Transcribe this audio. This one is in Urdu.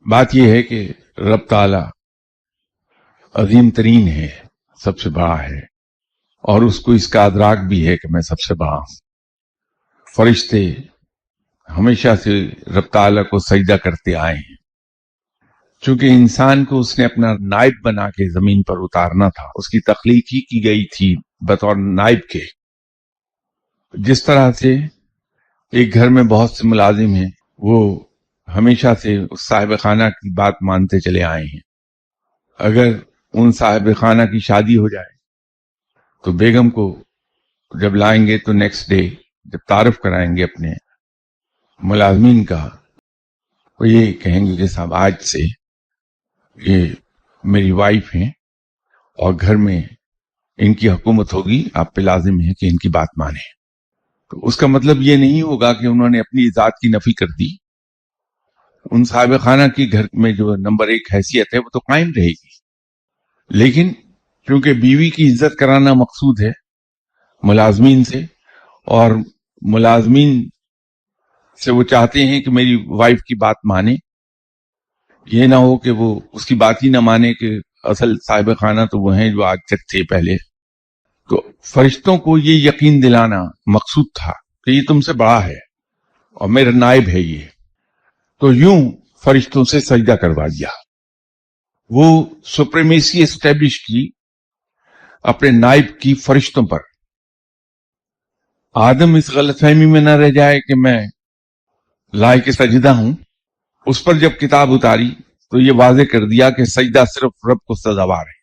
بات یہ ہے کہ رب تعالی عظیم ترین ہے، سب سے بڑا ہے، اور اس کو اس کا ادراک بھی ہے کہ میں سب سے بڑا ہوں۔ فرشتے ہمیشہ سے رب تعالی کو سجدہ کرتے آئے ہیں، چونکہ انسان کو اس نے اپنا نائب بنا کے زمین پر اتارنا تھا، اس کی تخلیق ہی کی گئی تھی بطور نائب کے۔ جس طرح سے ایک گھر میں بہت سے ملازم ہیں، وہ ہمیشہ سے اس صاحب خانہ کی بات مانتے چلے آئے ہیں۔ اگر ان صاحب خانہ کی شادی ہو جائے تو بیگم کو جب لائیں گے تو نیکسٹ ڈے جب تعارف کرائیں گے اپنے ملازمین کا، وہ یہ کہیں گے کہ صاحب آج سے یہ میری وائف ہیں اور گھر میں ان کی حکومت ہوگی، آپ پہ لازم ہے کہ ان کی بات مانیں۔ تو اس کا مطلب یہ نہیں ہوگا کہ انہوں نے اپنی ذات کی نفی کر دی۔ ان صاحب خانہ کی گھر میں جو نمبر ایک حیثیت ہے وہ تو قائم رہے گی، لیکن چونکہ بیوی کی عزت کرانا مقصود ہے ملازمین سے، اور ملازمین سے وہ چاہتے ہیں کہ میری وائف کی بات مانے، یہ نہ ہو کہ وہ اس کی بات ہی نہ مانے کہ اصل صاحب خانہ تو وہ ہیں جو آج تک تھے پہلے۔ تو فرشتوں کو یہ یقین دلانا مقصود تھا کہ یہ تم سے بڑا ہے اور میرا نائب ہے یہ، تو یوں فرشتوں سے سجدہ کروا دیا۔ وہ سپریمیسی اسٹیبلش کی اپنے نائب کی فرشتوں پر۔ آدم اس غلط فہمی میں نہ رہ جائے کہ میں لائق سجدہ ہوں۔ اس پر جب کتاب اتاری تو یہ واضح کر دیا کہ سجدہ صرف رب کو سزاوار ہے۔